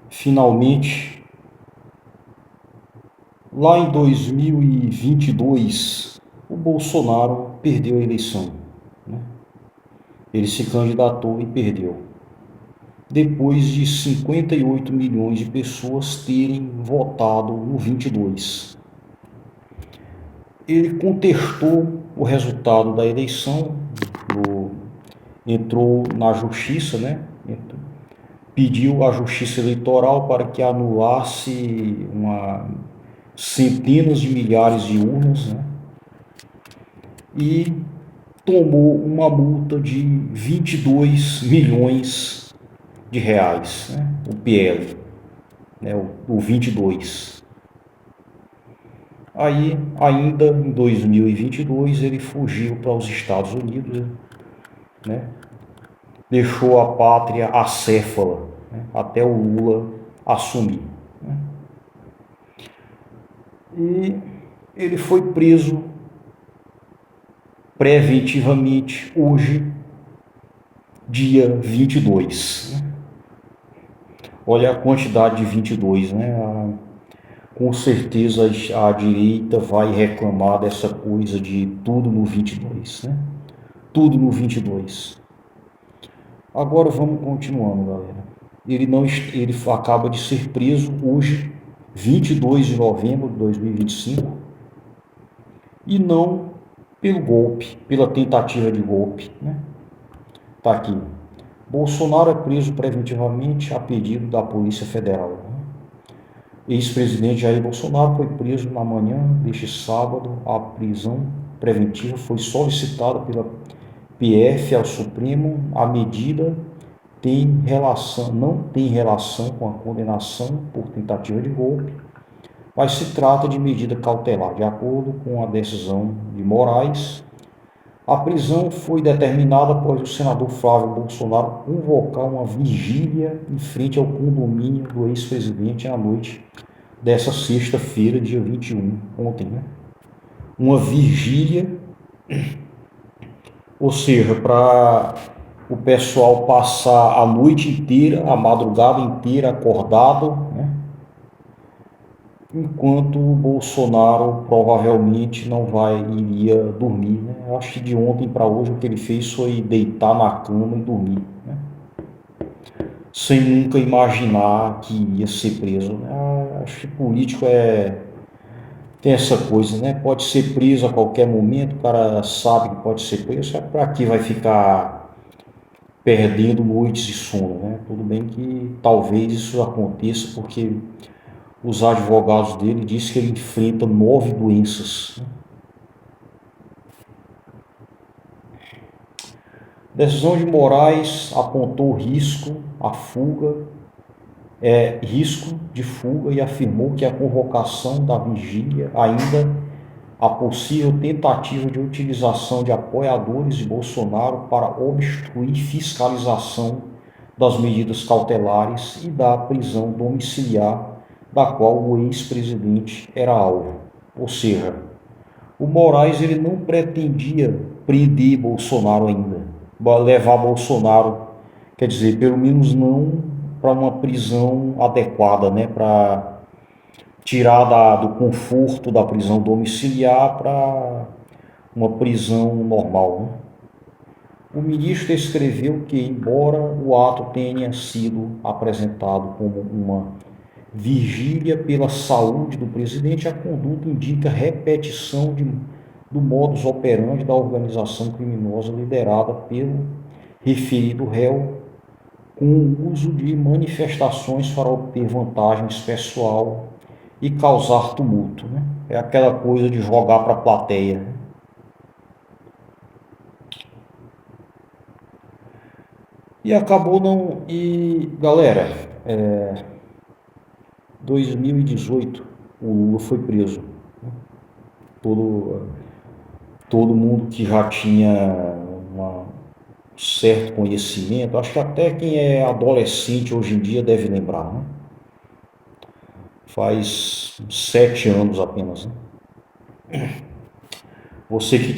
finalmente, lá em 2022, o Bolsonaro perdeu a eleição, né? Ele se candidatou e perdeu, depois de 58 milhões de pessoas terem votado no 22. Ele contestou o resultado da eleição, entrou na justiça, né? Pediu à justiça eleitoral para que anulasse centenas de milhares de urnas, né? E tomou uma multa de 22 milhões de reais, né? O PL, né? O 22. Aí, ainda em 2022, ele fugiu para os Estados Unidos, né? Deixou a pátria acéfala, né? Até o Lula assumir, né? E ele foi preso preventivamente hoje, dia 22. Né? Olha a quantidade de 22, né? Com certeza a direita vai reclamar dessa coisa de tudo no 22, né? Tudo no 22. Agora vamos continuando, galera. Ele acaba de ser preso hoje, 22 de novembro de 2025, e não pelo golpe, pela tentativa de golpe, né? Tá aqui. Bolsonaro é preso preventivamente a pedido da Polícia Federal. Ex-presidente Jair Bolsonaro foi preso na manhã deste sábado. A prisão preventiva foi solicitada pela PF ao Supremo. A medida não tem relação com a condenação por tentativa de golpe, mas se trata de medida cautelar. De acordo com a decisão de Moraes, a prisão foi determinada após o senador Flávio Bolsonaro convocar uma vigília em frente ao condomínio do ex-presidente à noite dessa sexta-feira, dia 21, ontem, né? Uma vigília, ou seja, para o pessoal passar a noite inteira, a madrugada inteira acordado, né? Enquanto o Bolsonaro provavelmente não iria dormir, né? Eu acho que de ontem para hoje o que ele fez foi deitar na cama e dormir, né? Sem nunca imaginar que ia ser preso, né? Acho que político tem essa coisa, né? Pode ser preso a qualquer momento, o cara sabe que pode ser preso, para que vai ficar perdendo noites de sono, né? Tudo bem que talvez isso aconteça porque os advogados dele dizem que ele enfrenta 9 doenças. Decisão de Moraes apontou risco de fuga e afirmou que a convocação da vigília ainda a possível tentativa de utilização de apoiadores de Bolsonaro para obstruir fiscalização das medidas cautelares e da prisão domiciliar da qual o ex-presidente era alvo. Ou seja, o Moraes ele não pretendia prender Bolsonaro ainda, levar Bolsonaro, quer dizer, pelo menos não para uma prisão adequada, né? Para tirar do conforto da prisão domiciliar para uma prisão normal, né? O ministro escreveu que, embora o ato tenha sido apresentado como uma vigília pela saúde do presidente, a conduta indica repetição do modus operandi da organização criminosa liderada pelo referido réu, com o uso de manifestações para obter vantagens pessoal e causar tumulto, né? É aquela coisa de jogar para a plateia. E acabou não. E galera, 2018 o Lula foi preso. Todo mundo que já tinha um certo conhecimento, acho que até quem é adolescente hoje em dia deve lembrar, né? Faz 7 anos apenas, né? Você que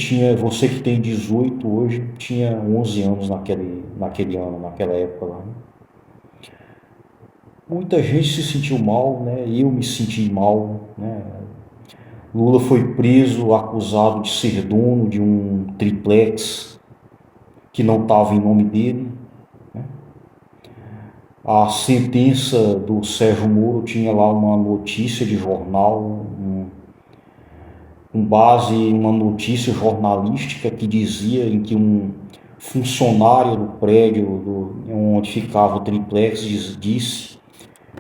tem 18 hoje, tinha 11 anos naquele ano, naquela época lá, né? Muita gente se sentiu mal, né? Eu me senti mal, né? Lula foi preso, acusado de ser dono de um triplex que não estava em nome dele. A sentença do Sérgio Moro tinha lá uma notícia de jornal, com base em uma notícia jornalística que dizia em que um funcionário do prédio onde ficava o triplex disse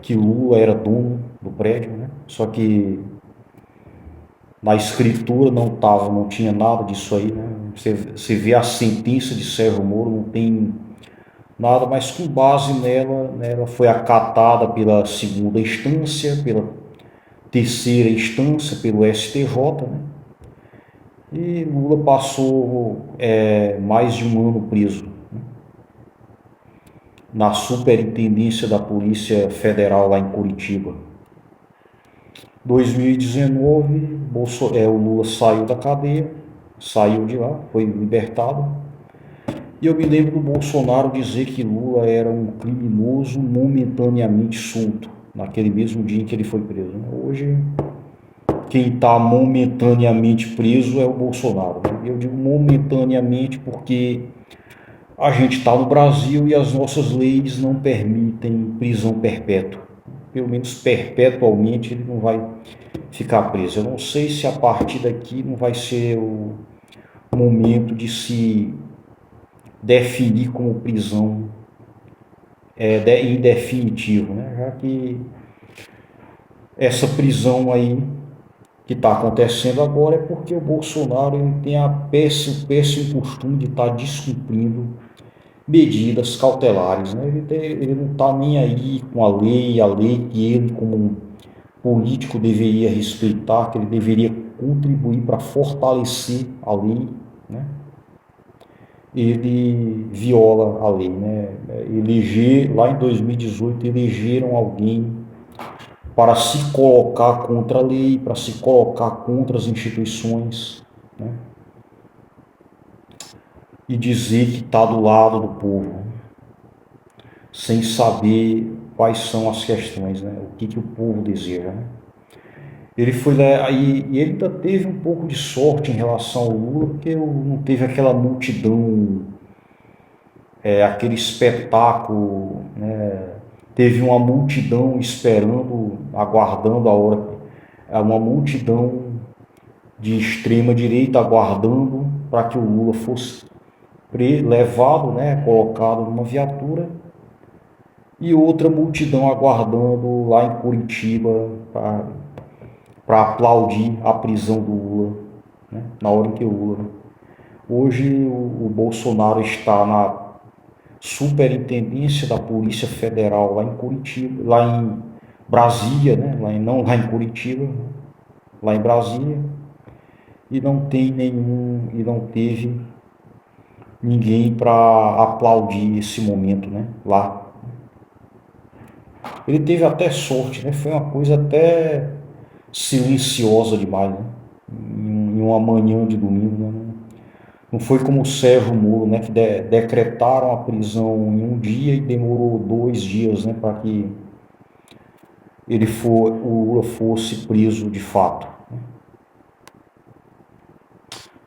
que Lula era dono do prédio, né? Só que na escritura não tinha nada disso aí, né? Você vê a sentença de Sérgio Moro, não tem nada, mas com base nela foi acatada pela segunda instância, pela terceira instância, pelo STJ, né? E Lula passou mais de um ano preso, né? Na Superintendência da Polícia Federal lá em Curitiba. 2019, o Lula saiu da cadeia, saiu de lá, foi libertado. E eu me lembro do Bolsonaro dizer que Lula era um criminoso momentaneamente solto, naquele mesmo dia em que ele foi preso. Hoje, quem está momentaneamente preso é o Bolsonaro. Eu digo momentaneamente porque a gente está no Brasil e as nossas leis não permitem prisão perpétua. Pelo menos perpetualmente ele não vai ficar preso. Eu não sei se a partir daqui não vai ser o momento de se definir como prisão em definitivo, né? Já que essa prisão aí que está acontecendo agora é porque o Bolsonaro ele tem o péssimo costume de estar descumprindo medidas cautelares, né? Ele não está nem aí com a lei que ele, como um político, deveria respeitar, que ele deveria contribuir para fortalecer a lei, né? Ele viola a lei, né? Lá em 2018, elegeram alguém para se colocar contra a lei, para se colocar contra as instituições, né? E dizer que está do lado do povo, sem saber quais são as questões, né? O que o povo deseja, né? Ele foi lá e ele ainda teve um pouco de sorte em relação ao Lula, porque não teve aquela multidão, aquele espetáculo, né? Teve uma multidão esperando, aguardando a hora, uma multidão de extrema direita aguardando para que o Lula fosse levado, né? Colocado numa viatura, e outra multidão aguardando lá em Curitiba para aplaudir a prisão do Lula, né? Na hora em que o Lula... Hoje o Bolsonaro está na Superintendência da Polícia Federal lá em Curitiba, lá em Brasília, né? Não lá em Curitiba, lá em Brasília, e não teve ninguém para aplaudir esse momento, né? Lá. Ele teve até sorte, né? Foi uma coisa até silenciosa demais, né? Em uma manhã de domingo, né? Não foi como o Sérgio Moro, né? Que decretaram a prisão em um dia e demorou 2 dias, né? Para que o Lula fosse preso de fato.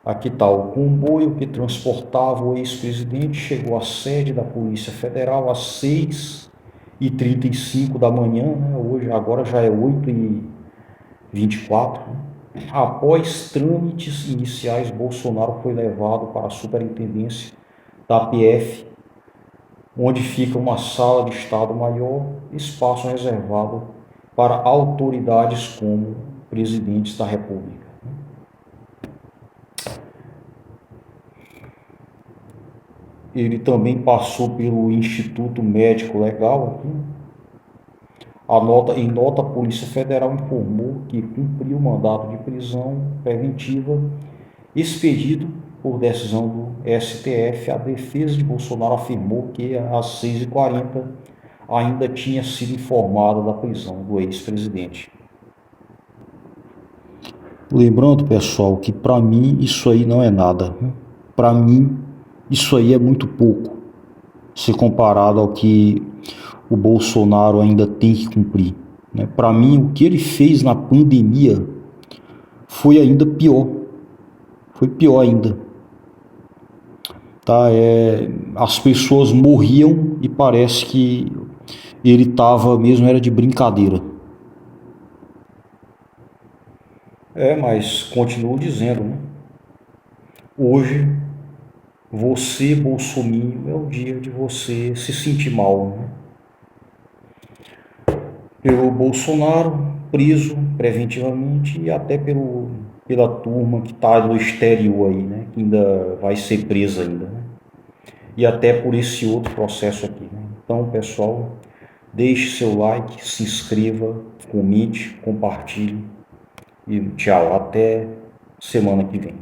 Aqui está: o comboio que transportava o ex-presidente chegou à sede da Polícia Federal às 6h35 da manhã, né? Agora já é 8h24, né? Após trâmites iniciais, Bolsonaro foi levado para a Superintendência da PF, onde fica uma sala de Estado-Maior, espaço reservado para autoridades como presidentes da República. Ele também passou pelo Instituto Médico Legal aqui. Em nota, a Polícia Federal informou que cumpriu o mandato de prisão preventiva expedido por decisão do STF. A defesa de Bolsonaro afirmou que às 6h40 ainda tinha sido informada da prisão do ex-presidente. Lembrando, pessoal, que para mim isso aí não é nada. Para mim isso aí é muito pouco, se comparado ao que o Bolsonaro ainda tem que cumprir, né? Para mim, o que ele fez na pandemia foi ainda pior. Foi pior ainda. Tá? As pessoas morriam e parece que ele estava mesmo, era de brincadeira. Mas continuo dizendo, né? Hoje, você, bolsominion, é o dia de você se sentir mal, né? Pelo Bolsonaro, preso preventivamente, e até pela turma que está no exterior aí, né? Que ainda vai ser presa ainda, né? E até por esse outro processo aqui, né? Então, pessoal, deixe seu like, se inscreva, comente, compartilhe e tchau, até semana que vem.